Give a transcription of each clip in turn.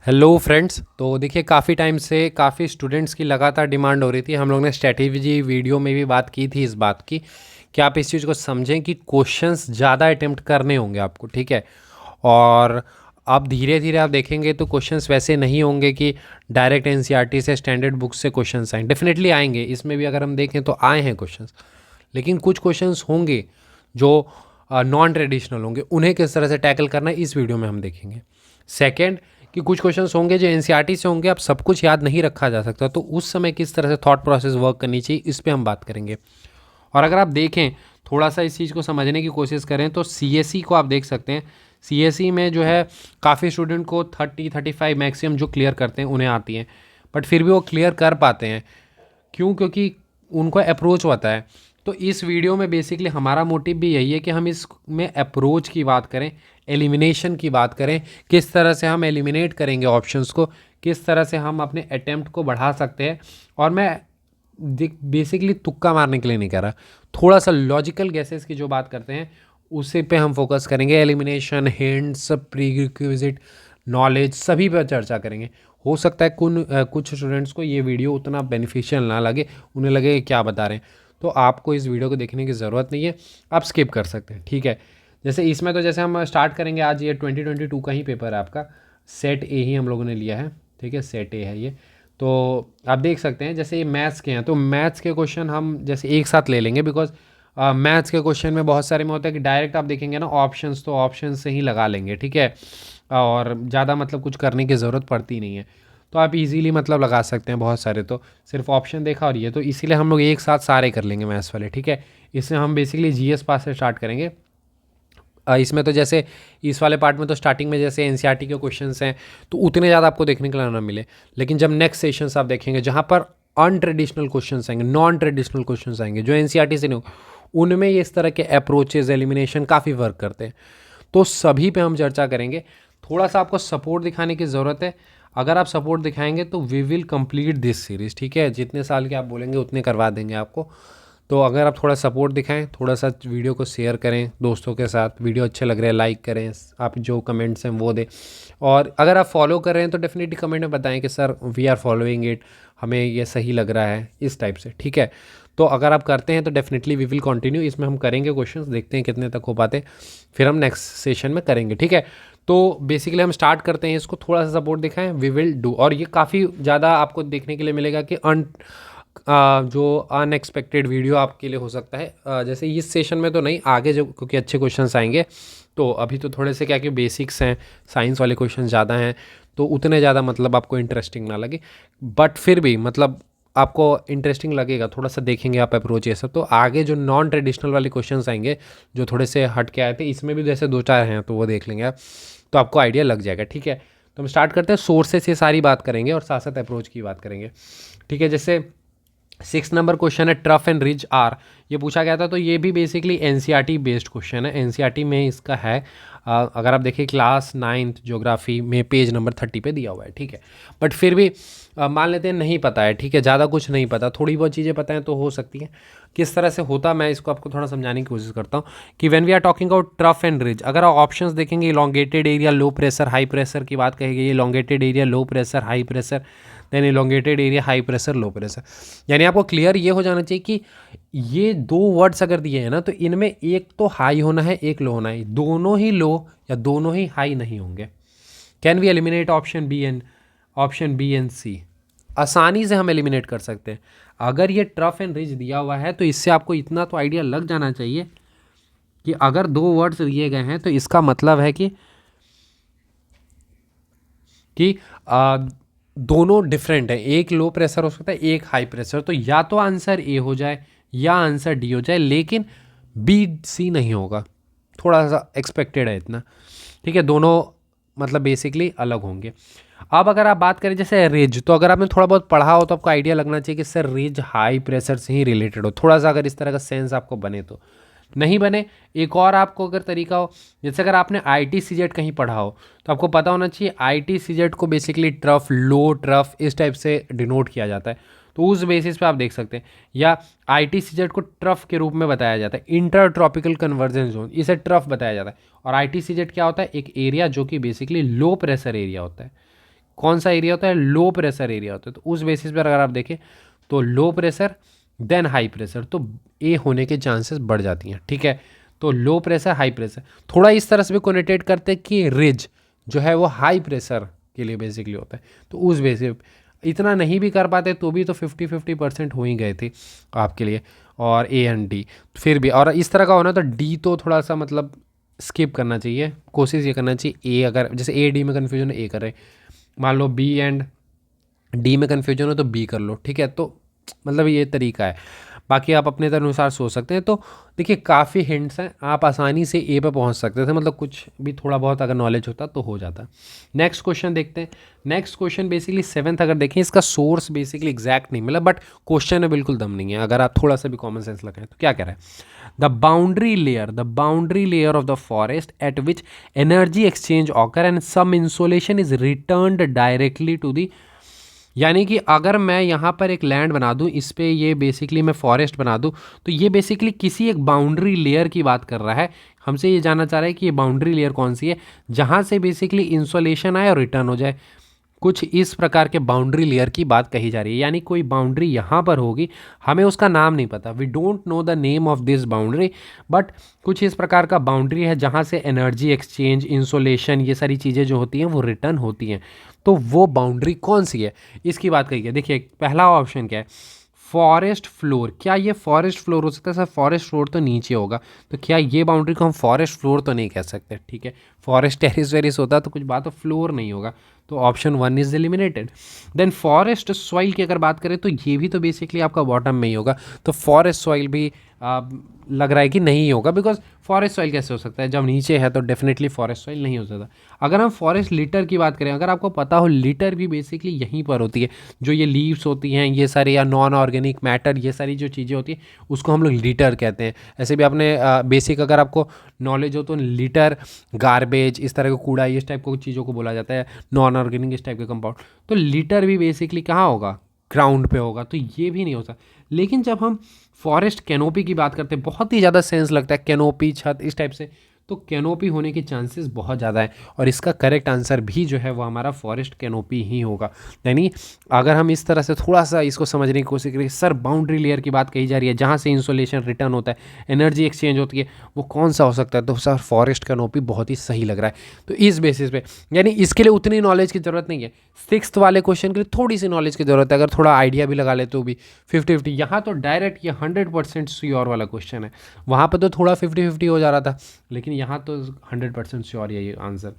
Hello friends. तो देखिए काफ़ी टाइम से काफ़ी स्टूडेंट्स की लगातार डिमांड हो रही थी। हम लोग ने स्ट्रैटेजी वीडियो में भी बात की थी इस बात की कि आप इस चीज़ को समझें कि क्वेश्चंस ज़्यादा अटेम्प्ट करने होंगे आपको, ठीक है। और अब धीरे धीरे आप देखेंगे तो क्वेश्चंस वैसे नहीं होंगे कि डायरेक्ट एनसीईआरटी से स्टैंडर्ड बुक से क्वेश्चंस आए। डेफिनेटली आएंगे, इसमें भी अगर हम देखें तो आए हैं क्वेश्चंस, लेकिन कुछ क्वेश्चंस होंगे जो नॉन ट्रेडिशनल होंगे। उन्हें किस तरह से टैकल करना है इस वीडियो में हम देखेंगे। सेकेंड, कि कुछ क्वेश्चंस होंगे जो एनसीईआरटी से होंगे, अब सब कुछ याद नहीं रखा जा सकता, तो उस समय किस तरह से थॉट प्रोसेस वर्क करनी चाहिए इस पर हम बात करेंगे। और अगर आप देखें, थोड़ा सा इस चीज़ को समझने की कोशिश करें तो सीएसई को आप देख सकते हैं। सीएसई में जो है काफ़ी स्टूडेंट को 30-35 मैक्सिमम जो क्लियर करते हैं उन्हें आती हैं, बट फिर भी वो क्लियर कर पाते हैं। क्यों? क्योंकि उनको अप्रोच होता है। तो इस वीडियो में बेसिकली हमारा मोटिव भी यही है कि हम इसमें अप्रोच की बात करें, एलिमिनेशन की बात करें, किस तरह से हम एलिमिनेट करेंगे ऑप्शंस को, किस तरह से हम अपने अटेम्प्ट को बढ़ा सकते हैं। और मैं बेसिकली तुक्का मारने के लिए नहीं कह रहा, थोड़ा सा लॉजिकल गैसेस की जो बात करते हैं उसी पे हम फोकस करेंगे। एलिमिनेशन, हिंट्स, प्रीरिक्विजिट, नॉलेज, सभी पर चर्चा करेंगे। हो सकता है कुछ स्टूडेंट्स को ये वीडियो उतना बेनिफिशियल ना लगे, उन्हें लगे कि क्या बता रहे हैं, तो आपको इस वीडियो को देखने की ज़रूरत नहीं है, आप स्किप कर सकते हैं, ठीक है। जैसे इसमें तो जैसे हम स्टार्ट करेंगे, आज ये 2022 का ही पेपर है आपका, सेट ए ही हम लोगों ने लिया है, ठीक है, सेट ए है ये। तो आप देख सकते हैं जैसे ये मैथ्स के हैं, तो मैथ्स के क्वेश्चन हम जैसे एक साथ ले लेंगे, बिकॉज मैथ्स के क्वेश्चन में बहुत सारे में होता है कि डायरेक्ट आप देखेंगे ना ऑप्शंस, तो ऑप्शन से ही लगा लेंगे, ठीक है। और ज़्यादा मतलब कुछ करने की ज़रूरत पड़ती नहीं है, तो आप इजीली मतलब लगा सकते हैं बहुत सारे। तो सिर्फ ऑप्शन देखा और ये, तो इसीलिए हम लोग एक साथ सारे कर लेंगे मैथ्स वाले, ठीक है। इससे हम बेसिकली जीएस पास से स्टार्ट करेंगे। इसमें तो जैसे इस वाले पार्ट में तो स्टार्टिंग में जैसे एनसीईआरटी के क्वेश्चंस हैं तो उतने ज़्यादा आपको देखने को ना मिले, लेकिन जब नेक्स्ट सेशंस आप देखेंगे जहाँ पर अनट्रेडिशनल क्वेश्चंस आएंगे, नॉन ट्रेडिशनल क्वेश्चंस आएंगे जो एनसीईआरटी से नहीं हो, उनमें ये इस तरह के अप्रोचेज, एलिमिनेशन काफ़ी वर्क करते हैं। तो सभी पे हम चर्चा करेंगे। थोड़ा सा आपको सपोर्ट दिखाने की ज़रूरत है। अगर आप सपोर्ट दिखाएंगे तो we will complete this series, ठीक है। जितने साल के आप बोलेंगे उतने करवा देंगे आपको। तो अगर आप थोड़ा सपोर्ट दिखाएं, थोड़ा सा वीडियो को शेयर करें दोस्तों के साथ, वीडियो अच्छे लग रहे हैं लाइक करें, आप जो कमेंट्स हैं वो दें। और अगर आप फॉलो कर रहे हैं तो डेफिनेटली कमेंट में बताएं कि sir we are following it, हमें ये सही लग रहा है, इस टाइप से, ठीक है। तो अगर आप करते हैं तो डेफिनेटली वी विल कंटिन्यू, इसमें हम करेंगे क्वेश्चंस, देखते हैं कितने तक हो पाते, फिर हम नेक्स्ट सेशन में करेंगे, ठीक है। तो बेसिकली हम स्टार्ट करते हैं इसको, थोड़ा सा सपोर्ट दिखाएं, वी विल डू। और ये काफ़ी ज़्यादा आपको देखने के लिए मिलेगा कि जो अनएक्सपेक्टेड वीडियो आपके लिए हो सकता है। जैसे इस सेशन में तो नहीं, आगे जो क्योंकि अच्छे क्वेश्चंस आएंगे, तो अभी तो थोड़े से क्या कि बेसिक्स हैं, साइंस वाले क्वेश्चन ज़्यादा हैं, तो उतने ज़्यादा मतलब आपको इंटरेस्टिंग ना लगे, बट फिर भी मतलब आपको इंटरेस्टिंग लगेगा, थोड़ा सा देखेंगे आप अप्रोच ये सब। तो आगे जो नॉन ट्रेडिशनल वाले क्वेश्चंस आएंगे जो थोड़े से हट के आए थे, इसमें भी जैसे 2-4 हैं तो वो देख लेंगे आप, तो आपको आइडिया लग जाएगा, ठीक है। तो हम स्टार्ट करते हैं, सोर्सेस से सारी बात करेंगे और साथ साथ अप्रोच की बात करेंगे, ठीक है। जैसे 6 नंबर क्वेश्चन है, ट्रफ एंड रिज आर, ये पूछा गया था। तो ये भी बेसिकली एनसीईआरटी बेस्ड क्वेश्चन है, एनसीईआरटी में इसका है। अगर आप देखिए क्लास 9th ज्योग्राफी में पेज नंबर 30 पे दिया हुआ है, ठीक है। बट फिर भी मान लेते हैं नहीं पता है, ठीक है, ज़्यादा कुछ नहीं पता, थोड़ी बहुत चीज़ें पता हैं तो हो सकती हैं। किस तरह से होता, मैं इसको आपको थोड़ा समझाने की कोशिश करता हूँ कि when we are talking about trough and ridge, अगर आप ऑप्शंस देखेंगे, elongated area, low pressure, high pressure की बात कही गई। Elongated area, low pressure, high pressure, then elongated area, high pressure, low pressure. यानी आपको क्लियर ये हो जाना चाहिए कि ये 2 वर्ड्स अगर दिए हैं ना, तो इनमें एक तो हाई होना है, एक लो होना है, दोनों ही लो या दोनों ही हाई नहीं होंगे। Can we eliminate option B and C? आसानी से हम एलिमिनेट कर सकते हैं। अगर ये ट्रफ एंड रिज दिया हुआ है तो इससे आपको इतना तो आइडिया लग जाना चाहिए कि अगर 2 वर्ड्स दिए गए हैं तो इसका मतलब है कि दोनों डिफरेंट है, एक लो प्रेशर हो सकता है, एक हाई प्रेशर। तो या तो आंसर ए हो जाए या आंसर डी हो जाए, लेकिन बी सी नहीं होगा, थोड़ा सा एक्सपेक्टेड है इतना, ठीक है। दोनों मतलब बेसिकली अलग होंगे। अब अगर आप बात करें जैसे रिज, तो अगर आपने थोड़ा बहुत पढ़ा हो तो आपको आइडिया लगना चाहिए कि सर रिज हाई प्रेशर से ही रिलेटेड हो, थोड़ा सा अगर इस तरह का सेंस आपको बने तो। नहीं बने, एक और आपको अगर तरीका हो, जैसे अगर आपने आईटी सीजेट कहीं पढ़ा हो तो आपको पता होना चाहिए आईटी सीजेट को बेसिकली ट्रफ, लो ट्रफ, इस टाइप से डिनोट किया जाता है। तो उस बेसिस पे आप देख सकते हैं, या आईटी सीजेट को ट्रफ के रूप में बताया जाता है, इंटर ट्रॉपिकल कन्वर्जेंस जोन, इसे ट्रफ बताया जाता है। और आईटी सीजेट क्या होता है? एक एरिया जो कि बेसिकली लो प्रेशर एरिया होता है। कौन सा एरिया होता है, लो प्रेशर एरिया होता है। तो उस बेसिस पर अगर आप देखें तो low pressure then high pressure, तो ए होने के चांसेस बढ़ जाती हैं, ठीक है। तो लो प्रेशर हाई प्रेशर थोड़ा इस तरह से भी कोनेटेट करते हैं कि रिज जो है वो हाई प्रेशर के लिए बेसिकली होता है। तो उस बेसिस इतना नहीं भी कर पाते तो भी तो 50-50% हो ही गए थे आपके लिए, और ए एंड डी फिर भी। और इस तरह का होना तो डी तो थोड़ा सा मतलब स्किप करना चाहिए, कोशिश ये करना चाहिए ए, अगर जैसे ए डी में कन्फ्यूजन है ए कर रहे, मान लो बी एंड डी में कन्फ्यूजन हो तो बी कर लो, ठीक है। तो मतलब ये तरीका है, बाकी आप अपने अनुसार सोच सकते हैं। तो देखिए काफ़ी हिंट्स हैं, आप आसानी से ए पे पहुंच सकते थे, मतलब कुछ भी थोड़ा बहुत अगर नॉलेज होता तो हो जाता। नेक्स्ट क्वेश्चन देखते हैं। नेक्स्ट क्वेश्चन बेसिकली 7th अगर देखें, इसका सोर्स बेसिकली एग्जैक्ट नहीं मिला, बट क्वेश्चन में बिल्कुल दम नहीं है अगर आप थोड़ा सा भी कॉमन सेंस लगाएं। तो क्या कह रहा है, the boundary layer of the forest at which energy exchange occur and some insolation is returned directly to the, यानी कि अगर मैं यहाँ पर एक लैंड बना दूँ, इस पर ये बेसिकली मैं फॉरेस्ट बना दूँ, तो ये बेसिकली किसी एक बाउंड्री लेयर की बात कर रहा है। हमसे ये जानना चाह रहा है कि ये बाउंड्री लेयर कौन सी है जहाँ से बेसिकली इंसोलेशन आए और रिटर्न हो जाए। कुछ इस प्रकार के बाउंड्री लेयर की बात कही जा रही है, यानी कोई बाउंड्री यहाँ पर होगी, हमें उसका नाम नहीं पता, we don't know the name of this boundary, but कुछ इस प्रकार का बाउंड्री है जहाँ से एनर्जी एक्सचेंज, इंसोलेशन, ये सारी चीज़ें जो होती हैं वो रिटर्न होती हैं। तो वो बाउंड्री कौन सी है, इसकी बात कही है। देखिए पहला ऑप्शन क्या है, फॉरेस्ट फ्लोर। क्या ये फॉरेस्ट फ्लोर हो सकता है? सर फॉरेस्ट फ्लोर तो नीचे होगा, तो क्या ये बाउंड्री को हम फॉरेस्ट फ्लोर तो नहीं कह सकते, ठीक है। फॉरेस्ट टेरिस वेरिस होता तो कुछ बात, तो फ्लोर नहीं होगा, तो option 1 is eliminated. Then forest soil की अगर बात करें तो ये भी तो बेसिकली आपका बॉटम में ही होगा, तो फॉरेस्ट सॉइल भी लग रहा है कि नहीं होगा, बिकॉज फॉरेस्ट सॉइल कैसे हो सकता है, जब नीचे है तो डेफिनेटली फॉरेस्ट सॉइल नहीं हो सकता। अगर हम फॉरेस्ट लिटर की बात करें, अगर आपको पता हो लिटर भी बेसिकली यहीं पर होती है, जो ये लीव्स होती हैं ये सारे, या नॉन ऑर्गेनिक मैटर, ये सारी जो चीज़ें होती हैं उसको हम लोग लिटर कहते हैं। ऐसे भी आपने बेसिक अगर आपको नॉलेज हो तो लिटर, गार्बेज, इस तरह का कूड़ा, इस टाइप को चीज़ों को बोला जाता है, नॉन ऑर्गेनिक इस टाइप के कंपाउंड। तो लिटर भी बेसिकली कहाँ होगा, ग्राउंड पे होगा, तो ये भी नहीं हो सकता। लेकिन जब हम फॉरेस्ट कैनोपी की बात करते हैं, बहुत ही ज़्यादा सेंस लगता है कैनोपी, छत, इस टाइप से, तो कैनोपी होने के चांसेस बहुत ज़्यादा है, और इसका करेक्ट आंसर भी जो है वो हमारा फॉरेस्ट कैनोपी ही होगा। यानी अगर हम इस तरह से थोड़ा सा इसको समझने की कोशिश करें, सर बाउंड्री लेयर की बात कही जा रही है जहाँ से इंसोलेशन रिटर्न होता है, एनर्जी एक्सचेंज होती है, वो कौन सा हो सकता है, तो सर फॉरेस्ट कैनोपी बहुत ही सही लग रहा है। तो इस बेसिस पे, यानी इसके लिए उतनी नॉलेज की ज़रूरत नहीं है। 6th वाले क्वेश्चन के लिए थोड़ी सी नॉलेज की ज़रूरत है, अगर थोड़ा आइडिया भी लगा ले तो भी 50-50। यहाँ तो डायरेक्ट ये 100% श्योर वाला क्वेश्चन है, वहाँ पर तो थोड़ा 50-50 हो जा रहा था, लेकिन यहाँ तो 100% श्योर है ये आंसर।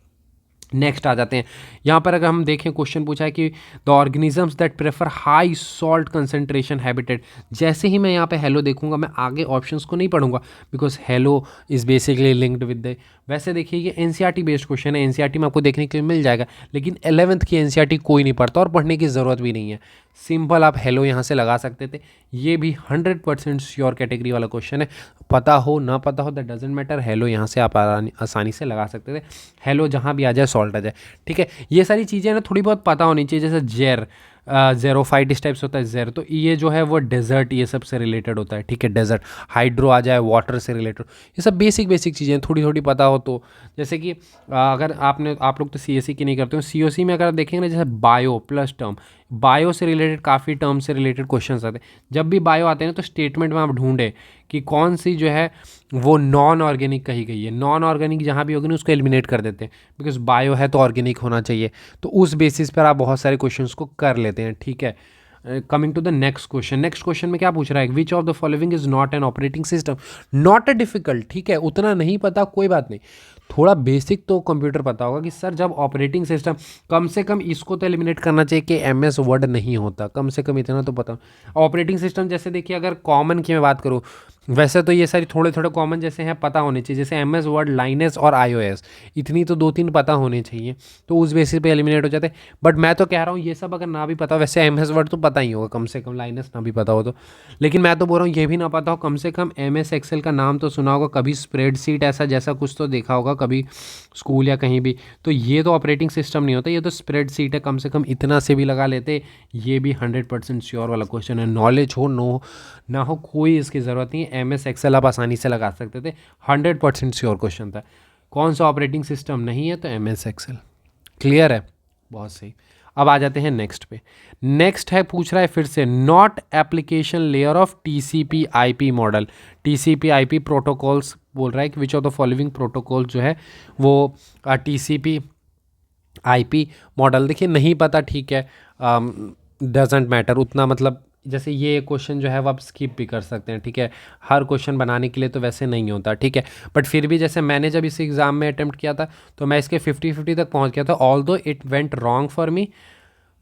नेक्स्ट आ जाते हैं, यहाँ पर अगर हम देखें क्वेश्चन पूछा है कि the organisms that prefer high salt concentration habitat. जैसे ही मैं यहाँ पे हेलो देखूंगा, मैं आगे ऑप्शंस को नहीं पढ़ूंगा, because hello is basically linked with the, वैसे देखिए ये एनसीईआरटी बेस्ड क्वेश्चन है, एनसीईआरटी में आपको देखने के लिए मिल जाएगा, लेकिन 11th की एनसीईआरटी कोई नहीं पढ़ता और पढ़ने की ज़रूरत भी नहीं है। सिंपल आप हेलो यहाँ से लगा सकते थे, ये भी 100% श्योर कैटेगरी वाला क्वेश्चन है, पता हो ना पता हो दैट डजेंट मैटर, हेलो यहाँ से आप आसानी से लगा सकते थे, हेलो जहाँ भी आ जाए सॉल्ट आ जाए, ठीक है। ये सारी चीज़ें ना थोड़ी बहुत पता होनी चाहिए, जैसे जेर, ज़ेरोफाइट इस टाइप से होता है जेर, तो ये जो है वो डेजर्ट, ये सब से रिलेटेड होता है, ठीक है। डेजर्ट, हाइड्रो आ जाए वाटर से रिलेटेड, ये सब बेसिक चीज़ें थोड़ी थोड़ी पता हो तो, जैसे कि अगर आप लोग तो सीएससी की नहीं करते हो, सीओसी में अगर देखेंगे ना, जैसे बायो प्लस टर्म, बायो से रिलेटेड काफ़ी टर्म से रिलेटेड क्वेश्चंस आते हैं। जब भी बायो आते हैं ना तो स्टेटमेंट में आप ढूंढे कि कौन सी जो है वो नॉन ऑर्गेनिक कही गई है, नॉन ऑर्गेनिक जहाँ भी होगी ना उसको एलिमिनेट कर देते हैं, बिकॉज बायो है तो ऑर्गेनिक होना चाहिए, तो उस बेसिस पर आप बहुत सारे क्वेश्चंस को कर लेते हैं, ठीक है। Coming to the next question, next question में क्या पूछ रहा है, which of the following is not an operating system, not a difficult, ठीक है, उतना नहीं पता कोई बात नहीं, थोड़ा बेसिक तो कंप्यूटर पता होगा कि सर जब ऑपरेटिंग सिस्टम, कम से कम इसको तो एलिमिनेट करना चाहिए कि एमएस वर्ड नहीं होता, कम से कम इतना तो पता। ऑपरेटिंग सिस्टम जैसे देखिए, अगर कॉमन की मैं बात करूँ, वैसे तो ये सारी थोड़े थोड़े कॉमन जैसे हैं पता होने चाहिए, जैसे एमएस वर्ड, लाइनस और आईओएस, इतनी तो 2-3 पता होने चाहिए, तो उस बेसिस पे एलिमिनेट हो जाते हैं। बट मैं तो कह रहा हूँ ये सब अगर ना भी पता, वैसे एमएस वर्ड तो पता ही होगा कम से कम, लाइनस ना भी पता हो तो, लेकिन मैं तो बोल रहा हूँ ये भी ना पता हो, कम से कम एमएस एक्सेल का नाम तो सुना होगा कभी, स्प्रेडशीट ऐसा जैसा कुछ तो देखा होगा कभी स्कूल या कहीं भी, तो ये तो ऑपरेटिंग सिस्टम नहीं होता, ये तो स्प्रेडशीट है, कम से कम इतना से भी लगा लेते। ये भी 100% श्योर वाला क्वेश्चन है, नॉलेज हो ना हो कोई इसकी ज़रूरत नहीं है, एमएस एक्सेल आप आसानी से लगा सकते थे, 100% श्योर क्वेश्चन था। कौन सा ऑपरेटिंग सिस्टम नहीं है, तो एमएस एक्सेल, क्लियर है, बहुत सही। अब आ जाते हैं नेक्स्ट पे। नेक्स्ट है, पूछ रहा है फिर से, not application layer of TCP IP model. TCP IP protocols बोल रहा है कि विच ऑफ द फॉलोइंग प्रोटोकॉल जो है वो टीसीपी आईपी मॉडल। देखिए नहीं पता, ठीक है, डजेंट मैटर उतना, मतलब जैसे ये क्वेश्चन जो है वो आप स्किप भी कर सकते हैं, ठीक है, हर क्वेश्चन बनाने के लिए तो वैसे नहीं होता, ठीक है, बट फिर भी जैसे मैंने जब इस एग्ज़ाम में अटेम्प्ट किया था तो मैं इसके 50-50 तक पहुंच गया था, ऑल दो it went wrong for me,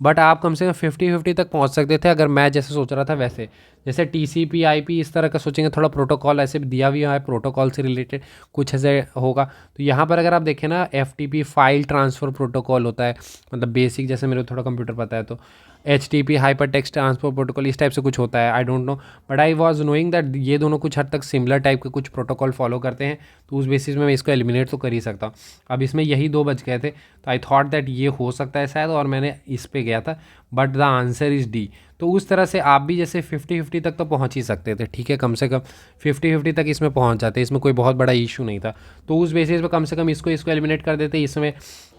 but आप कम से कम 50-50 तक पहुंच सकते थे अगर मैं जैसे सोच रहा था वैसे। जैसे टीसीपी आईपी इस तरह का सोचेंगे, थोड़ा प्रोटोकॉल ऐसे भी दिया हुआ है, प्रोटोकॉल से रिलेटेड कुछ ऐसे होगा। तो यहाँ पर अगर आप देखें ना, एफटीपी फाइल ट्रांसफ़र प्रोटोकॉल होता है, मतलब बेसिक, जैसे मेरे को थोड़ा कंप्यूटर पता है तो HTTP hyper text transfer protocol इस टाइप से कुछ होता है, I don't know, but I was knowing that ये दोनों कुछ हद तक सिमिलर टाइप के कुछ प्रोटोकॉल फॉलो करते हैं, तो उस बेसिस में मैं इसको एलिमिनेट तो कर ही सकता हूँ। अब इसमें यही 2 बच गए थे, तो आई थॉट दैट ये हो सकता है शायद, और मैंने इस पे गया था, but the answer is D. तो उस तरह से आप भी जैसे 50-50 तक तो पहुंच ही सकते थे, ठीक है, कम से कम 50-50 तक इसमें पहुंच जाते, इसमें कोई बहुत बड़ा इशू नहीं था। तो उस बेसिस पे कम से कम इसको एलिमिनेट कर देते, इसमें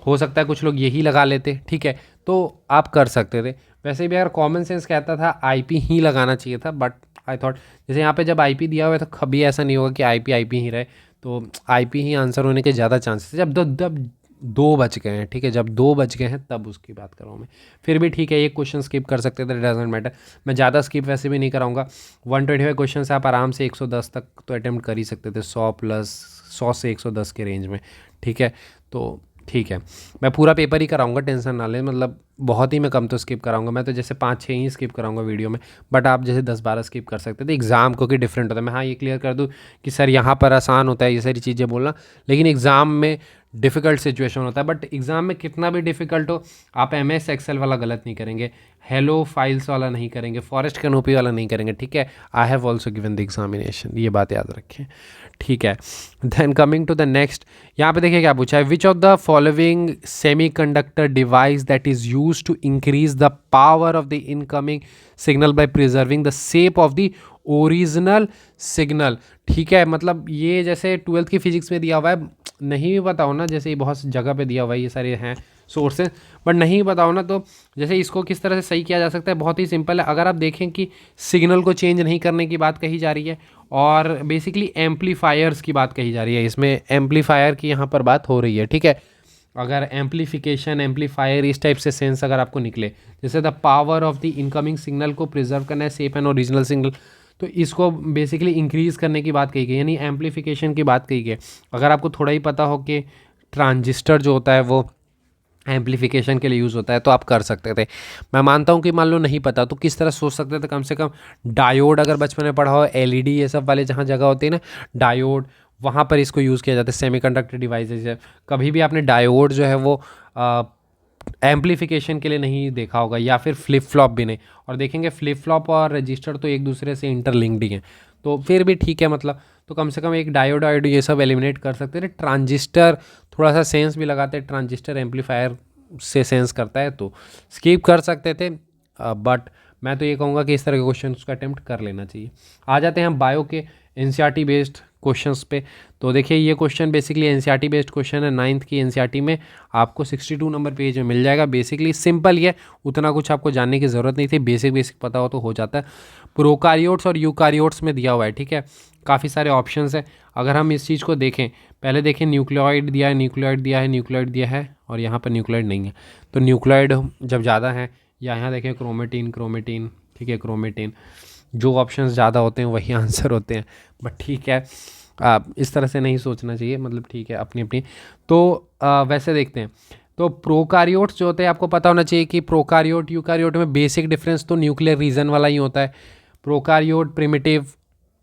हो सकता है कुछ लोग यही लगा लेते, ठीक है, तो आप कर सकते थे। वैसे भी अगर कॉमन सेंस कहता था आईपी ही लगाना चाहिए था, बट आई थॉट जैसे यहाँ पे जब आईपी दिया हुआ है तो कभी ऐसा नहीं होगा कि आईपी ही रहे, तो आईपी ही आंसर होने के ज़्यादा चांसेस है। जब 2 बच गए हैं, ठीक है, जब 2 बच गए हैं तब उसकी बात कर रहा हूँ मैं। फिर भी ठीक है, एक क्वेश्चन स्किप कर सकते थे, डजेंट मैटर, मैं ज़्यादा स्किप वैसे भी नहीं कराऊंगा। 125 क्वेश्चन से आप आराम से 110 तक तो अटैम्प्ट कर ही सकते थे, 100 से 110 के रेंज में, ठीक है, तो ठीक है, मैं पूरा पेपर ही कराऊंगा, टेंशन ना लें, मतलब बहुत ही मैं कम तो स्किप कराऊंगा, मैं तो जैसे 5-6 ही स्किप कराऊंगा वीडियो में, बट आप जैसे 10-12 स्किप कर सकते थे एग्ज़ाम को, कि डिफरेंट होता है। मैं हाँ ये क्लियर कर दूँ कि सर यहाँ पर आसान होता है ये सारी चीज़ें बोलना, लेकिन एग्ज़ाम में डिफ़िकल्ट सिचुएशन होता है, बट एग्ज़ाम में कितना भी डिफ़िकल्ट हो, आप MS एक्सेल वाला गलत नहीं करेंगे, हेलो फाइल्स वाला नहीं करेंगे, फॉरेस्ट कैनोपी वाला नहीं करेंगे, ठीक है। I have also given the examination, ये बात याद रखें, ठीक है। Then coming to the next, यहाँ पे देखिए क्या पूछा है, which of the following semiconductor device that is use to increase the power of the incoming signal by preserving the shape of the original signal, ठीक है, मतलब ये जैसे 12th की फिजिक्स में दिया हुआ है, नहीं भी बताओ ना, जैसे ये बहुत जगह पे दिया हुआ है, ये सारे हैं सोर्सेज, बट नहीं बताओ ना, तो जैसे इसको किस तरह से सही किया जा सकता है, बहुत ही सिंपल है। अगर आप देखें कि सिग्नल को चेंज नहीं करने की बात कही जा रही है, और बेसिकली एम्पलीफायर्स की बात कही जा रही है, इसमें एम्पलीफायर की यहाँ पर बात हो रही है, ठीक है। अगर एम्पलीफिकेशन, एम्पलीफायर इस टाइप से सेंस अगर आपको निकले, जैसे the power of the incoming signal को प्रिजर्व करना है, सेफ एंड ओरिजिनल सिग्नल, तो इसको बेसिकली इंक्रीज़ करने की बात कही गई, यानी एम्पलीफिकेशन की बात कही गई। अगर आपको थोड़ा ही पता हो कि ट्रांजिस्टर जो होता है वो एम्पलीफिकेशन के लिए यूज़ होता है तो आप कर सकते थे। मैं मानता हूँ कि मान लो नहीं पता तो किस तरह सोच सकते थे, कम से कम डायोड अगर बचपन में पढ़ा हो, LED ये सब वाले जहाँ जगह होती है ना, डायोड, वहाँ पर इसको यूज़ किया जाता है। सेमीकंडक्टर डिवाइसेज है, कभी भी आपने डायोड जो है वो एम्पलीफिकेशन के लिए नहीं देखा होगा, या फिर फ्लिप फ्लॉप भी नहीं, और देखेंगे फ्लिप फ्लॉप और रजिस्टर तो एक दूसरे से इंटरलिंक्ड ही हैं, तो फिर भी ठीक है, मतलब तो कम से कम एक डायोड ये सब एलिमिनेट कर सकते थे। ट्रांजिस्टर थोड़ा सा सेंस भी लगाते हैं, ट्रांजिस्टर एम्पलीफायर से सेंस करता है, तो स्किप कर सकते थे, बट मैं तो ये कहूँगा कि इस तरह के क्वेश्चन का अटेम्प्ट कर लेना चाहिए। आ जाते हैं बायो के NCERT बेस्ड क्वेश्चंस पे। तो देखिए ये question basically NCERT based question है, 9th की NCERT में आपको 62 नंबर पेज में मिल जाएगा। बेसिकली सिंपल ही है, उतना कुछ आपको जानने की ज़रूरत नहीं थी, बेसिक पता हो तो हो जाता है। प्रोकारियोट्स और यूकारियोट्स में दिया हुआ है, ठीक है, काफ़ी सारे ऑप्शंस हैं। अगर हम इस चीज़ को देखें, पहले देखें न्यूक्लियोइड दिया है, न्यूक्लियोइड दिया है, और यहाँ पर न्यूक्लियोइड नहीं है, तो न्यूक्लियोइड जब ज़्यादा है, या यहाँ देखें क्रोमेटिन, ठीक है, क्रोमेटिन, जो ऑप्शंस ज़्यादा होते हैं वही आंसर होते हैं, बट ठीक है, इस तरह से नहीं सोचना चाहिए, मतलब ठीक है, अपनी। तो वैसे देखते हैं, तो प्रोकारियोट्स जो होते हैं आपको पता होना चाहिए कि प्रोकारियोट यूकारियोट में बेसिक डिफरेंस तो न्यूक्लियर रीजन वाला ही होता है। प्रोकारियोट प्रिमिटिव,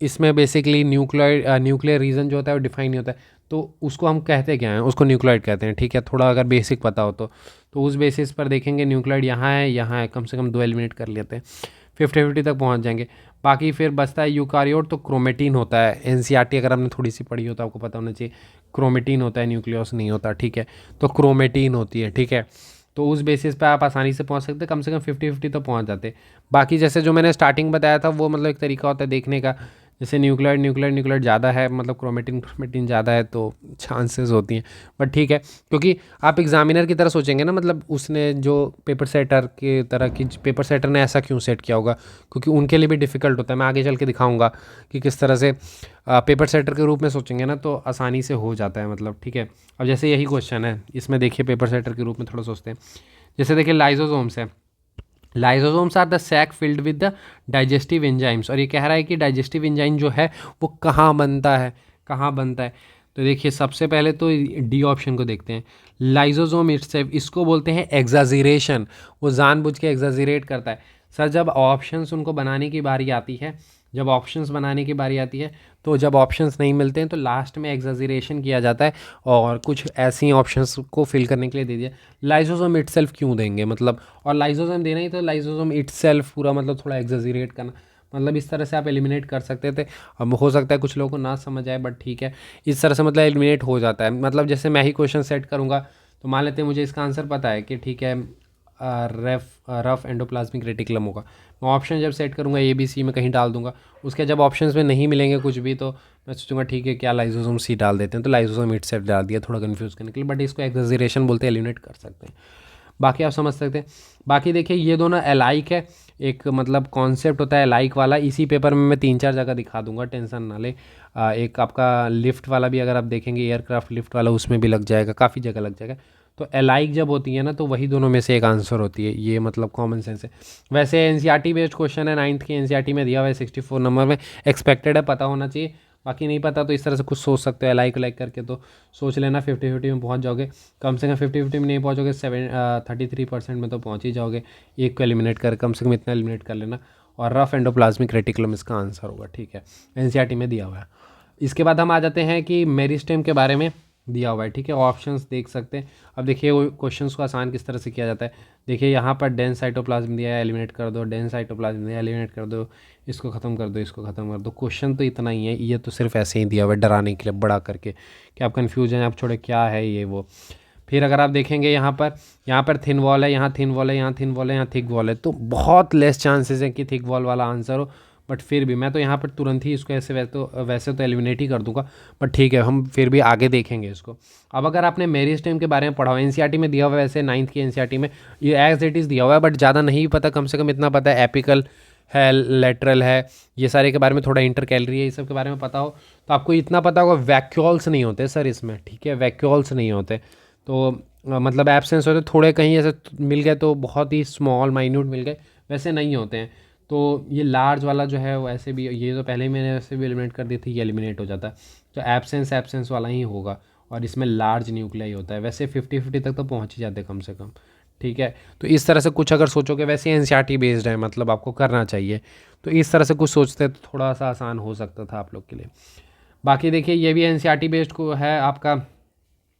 इसमें बेसिकली न्यूक्लियर रीजन जो होता है वो डिफाइन नहीं होता है, तो उसको हम कहते क्या हैं, उसको न्यूक्लियोइड कहते हैं, ठीक है, थोड़ा अगर बेसिक पता हो तो उस बेसिस पर देखेंगे न्यूक्लियोइड यहाँ है, कम से कम 2 एलिमिनेट कर लेते हैं, 50-50 तक पहुँच जाएंगे। बाकी फिर बचता है यूकारियोट, तो क्रोमेटिन होता है। NCERT अगर हमने थोड़ी सी पढ़ी हो तो आपको पता होना चाहिए, क्रोमेटिन होता है, न्यूक्लियस नहीं होता, ठीक है, तो क्रोमेटिन होती है, ठीक है, तो उस बेसिस पे आप आसानी से पहुंच सकते, कम से कम 50-50 तो पहुंच जाते। बाकी जैसे जो मैंने स्टार्टिंग बताया था वो मतलब एक तरीका होता है देखने का, जैसे न्यूक्लियोटाइड न्यूक्लियोटाइड न्यूक्लियोटाइड ज़्यादा है, मतलब क्रोमेटिन क्रोमेटिन ज़्यादा है तो चांसेस होती हैं। बट ठीक है, क्योंकि आप एग्जामिनर की तरह सोचेंगे ना, मतलब उसने जो पेपर सेटर की तरह की, पेपर सेटर ने ऐसा क्यों सेट किया होगा, क्योंकि उनके लिए भी डिफ़िकल्ट होता है। मैं आगे चल के दिखाऊंगा कि किस तरह से पेपर सेटर के रूप में सोचेंगे ना तो आसानी से हो जाता है, मतलब ठीक है। अब जैसे यही क्वेश्चन है, इसमें देखिए पेपर सेटर के रूप में थोड़ा सोचते हैं। जैसे देखिए लाइजोसोम्स है, lysosomes are the sac filled with the digestive enzymes, और ये कह रहा है कि डाइजेस्टिव एंजाइम जो है वो कहाँ बनता है, कहाँ बनता है। तो देखिए सबसे पहले तो डी ऑप्शन को देखते हैं, लाइजोसोम इटसेल्फ, इसको बोलते हैं एग्जाजरेशन, वो जानबूझ के एग्जाजरेट करता है। सर जब ऑप्शंस उनको बनाने की बारी आती है, जब ऑप्शंस बनाने की बारी आती है, तो जब ऑप्शंस नहीं मिलते हैं तो लास्ट में एग्जाजरेशन किया जाता है और कुछ ऐसी ऑप्शंस को फिल करने के लिए दे दिया। लाइसोसोम इटसेल्फ क्यों देंगे, मतलब, और लाइसोसोम देना ही तो लाइसोसोम इटसेल्फ पूरा, मतलब थोड़ा एग्जाजरेट करना, मतलब इस तरह से आप एलिमिनेट कर सकते थे। अब हो सकता है कुछ लोगों को ना समझ आए, बट ठीक है, इस तरह से मतलब एलिमिनेट हो जाता है। मतलब जैसे मैं ही क्वेश्चन सेट करूँगा तो मान लेते हैं मुझे इसका आंसर पता है कि ठीक है रफ एंडोप्लाज्मिक रेटिकुलम होगा। मैं ऑप्शन जब सेट करूँगा ए बी सी में कहीं डाल दूंगा, उसके जब ऑप्शंस में नहीं मिलेंगे कुछ भी तो मैं सोचूंगा ठीक है क्या लाइसोसोम सी डाल देते हैं, तो लाइसोसोम इट सेट डाल दिया थोड़ा कन्फ्यूज़ करने के लिए, बट इसको एग्जाजरेशन बोलते हैं, एलिमिनेट कर सकते हैं। बाकी आप समझ सकते हैं। बाकी देखिए ये दोनों अलाइक है, एक मतलब कॉन्सेप्ट होता है अलाइक वाला, इसी पेपर में मैं 3-4 जगह दिखा दूंगा, टेंशन ना ले। एक आपका लिफ्ट वाला भी अगर आप देखेंगे, एयरक्राफ्ट लिफ्ट वाला, उसमें भी लग जाएगा, काफ़ी जगह लग जाएगा। तो अलाइक जब होती है ना तो वही दोनों में से एक आंसर होती है, ये मतलब कॉमन सेंस है। वैसे एनसीईआरटी बेस्ड क्वेश्चन है, 9th की एनसीईआरटी में दिया हुआ है 64 नंबर में, एक्सपेक्टेड है, पता होना चाहिए। बाकी नहीं पता तो इस तरह से कुछ सोच सकते हो लाइक लाइक करके, तो सोच लेना 50-50 में पहुंच जाओगे। कम से कम 50-50 में नहीं पहुंचोगे 33% में तो पहुंच ही जाओगे। एक को एलिमिनेट कर, कम से कम इतना एलिमिनेट कर लेना। और रफ एंडोप्लाज्मिक रेटिकुलम इसका आंसर होगा, ठीक है, एनसीईआरटी में दिया हुआ है। इसके बाद हम आ जाते हैं कि मेरिस्टेम के बारे में दिया हुआ है, ठीक है, ऑप्शंस देख सकते हैं। अब देखिए वो क्वेश्चंस को आसान किस तरह से किया जाता है। देखिए यहाँ पर डेंस साइटोप्लाज्म दिया है, एलिमिनेट कर दो, डेंस साइटोप्लाज्म दिया है, एलिमिनेट कर दो, इसको ख़त्म कर दो, इसको ख़त्म कर दो। क्वेश्चन तो इतना ही है, ये तो सिर्फ ऐसे ही दिया हुआ है डराने के लिए बड़ा करके कि आप कन्फ्यूज हैं, आप छोड़े क्या है ये वो। फिर अगर आप देखेंगे यहाँ पर थिन वॉल है, यहाँ थिन वॉल है, यहाँ थिन वॉल है, यहाँ थिक वॉल है, तो बहुत लेस चांसेस है कि थिक वॉल वाला आंसर हो। बट फिर भी मैं तो यहाँ पर तुरंत ही इसको ऐसे वैसे तो एलिमिनेट ही कर दूंगा, बट ठीक है हम फिर भी आगे देखेंगे इसको। अब अगर आपने मेरिस्टेम के बारे में पढ़ा हो, एनसीईआरटी में दिया हुआ है, वैसे 9th की एनसीईआरटी में ये एज इट इज़ दिया हुआ है, बट ज़्यादा नहीं पता, कम से कम इतना पता है एपिकल है, लेटरल है, ये सारे के बारे में, थोड़ा इंटरकैलरी है, ये सब के बारे में पता हो तो आपको इतना पता होगा वैक्यूल्स नहीं होते सर इसमें, ठीक है, वैक्यूल्स नहीं होते। तो मतलब एब्सेंस होते थोड़े, कहीं ऐसे मिल गए तो बहुत ही स्मॉल माइन्यूट मिल गए, वैसे नहीं होते हैं। तो ये लार्ज वाला जो है वो ऐसे भी, ये तो पहले ही मैंने वैसे भी एलिमिनेट कर दी थी, ये एलिमिनेट हो जाता है। तो एब्सेंस वाला ही होगा, और इसमें लार्ज न्यूक्लियाई होता है। वैसे 50-50 तक तो पहुंच ही जाते हैं कम से कम, ठीक है। तो इस तरह से कुछ अगर सोचोगे, वैसे एनसीईआरटी बेस्ड है, मतलब आपको करना चाहिए, तो इस तरह से कुछ सोचते तो थोड़ा सा आसान हो सकता था आप लोग के लिए। बाकी देखिए ये भी एनसीईआरटी बेस्ड को है, आपका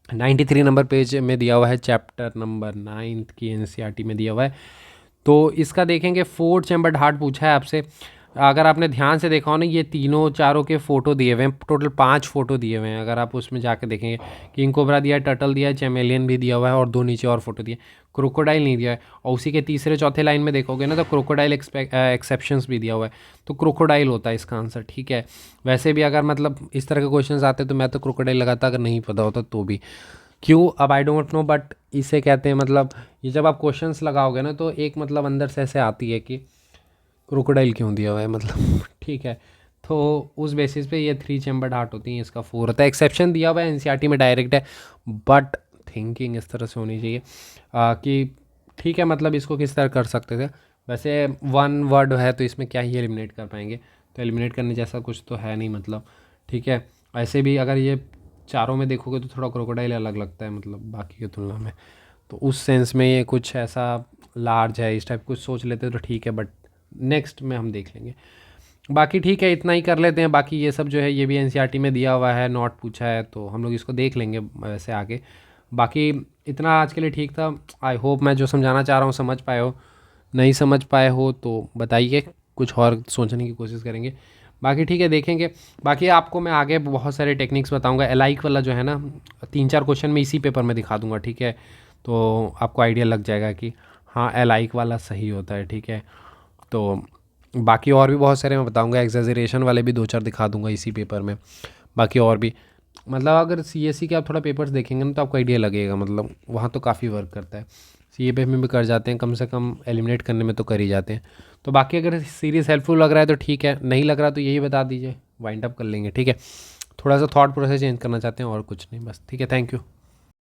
93 नंबर पेज में दिया हुआ है, चैप्टर नंबर 9 की एनसीईआरटी में दिया हुआ है। तो इसका देखेंगे 4 चैम्बर्ड हार्ट पूछा है आपसे। अगर आपने ध्यान से देखा हो ना, ये तीनों चारों के फ़ोटो दिए हुए हैं, टोटल 5 फ़ोटो दिए हुए हैं। अगर आप उसमें जाके देखेंगे, किंग कोबरा दिया है, टर्टल दिया है, चैमेलियन भी दिया हुआ है, और 2 नीचे और फोटो दिए, क्रोकोडाइल नहीं दिया है। और उसी के तीसरे चौथे लाइन में देखोगे ना तो क्रोकोडाइल एक्सेप्शंस भी दिया हुआ है, तो क्रोकोडाइल होता है इसका आंसर, ठीक है। वैसे भी अगर मतलब इस तरह के क्वेश्चन आते तो मैं तो क्रोकोडाइल लगाता अगर नहीं पता होता तो भी। क्यों, अब आई डोंट नो, बट इसे कहते हैं, मतलब ये जब आप क्वेश्चंस लगाओगे ना तो एक मतलब अंदर से ऐसे आती है कि क्रोकोडाइल क्यों दिया हुआ है, मतलब ठीक है। तो उस बेसिस पे ये 3 चैम्बर्ड हार्ट होती हैं, इसका 4 होता है। एक्सेप्शन दिया हुआ है एनसीईआरटी में डायरेक्ट है, बट थिंकिंग इस तरह से होनी चाहिए कि ठीक है, मतलब इसको किस तरह कर सकते थे। वैसे 1 वर्ड है तो इसमें क्या ही एलिमिनेट कर पाएंगे, तो एलिमिनेट करने जैसा कुछ तो है नहीं, मतलब ठीक है। ऐसे भी अगर ये चारों में देखोगे तो थोड़ा क्रोकोडाइल अलग लगता है, मतलब बाकी की तुलना में, तो उस सेंस में ये कुछ ऐसा लार्ज है, इस टाइप कुछ सोच लेते तो ठीक है, बट नेक्स्ट में हम देख लेंगे। बाकी ठीक है, इतना ही कर लेते हैं। बाकी ये सब जो है ये भी एनसीईआरटी में दिया हुआ है, नोट पूछा है, तो हम लोग इसको देख लेंगे वैसे आगे। बाकी इतना आज के लिए ठीक था। आई होप मैं जो समझाना चाह रहा हूँ समझ पाए हो, नहीं समझ पाए हो तो बताइए, कुछ और सोचने की कोशिश करेंगे। बाकी ठीक है, देखेंगे। बाकी आपको मैं आगे बहुत सारे टेक्निक्स बताऊंगा। एलाइक वाला जो है ना, 3-4 क्वेश्चन में इसी पेपर में दिखा दूंगा, ठीक है। तो आपको आइडिया लग जाएगा कि हाँ एलाइक वाला सही होता है, ठीक है। तो बाकी और भी बहुत सारे मैं बताऊंगा, एग्जेजरेशन वाले भी दो चार दिखा दूंगा इसी पेपर में। बाकी और भी मतलब अगर सीएससी के आप थोड़ा पेपर्स देखेंगे ना तो आपको आइडिया लगेगा, मतलब वहाँ तो काफ़ी वर्क करता है। सीए में भी कर जाते हैं, कम से कम एलिमिनेट करने में तो कर ही जाते हैं। तो बाकी अगर सीरीज़ हेल्पफुल लग रहा है तो ठीक है, नहीं लग रहा तो यही बता दीजिए, वाइंड अप कर लेंगे, ठीक है। थोड़ा सा थॉट प्रोसेस चेंज करना चाहते हैं और कुछ नहीं, बस ठीक है, थैंक यू।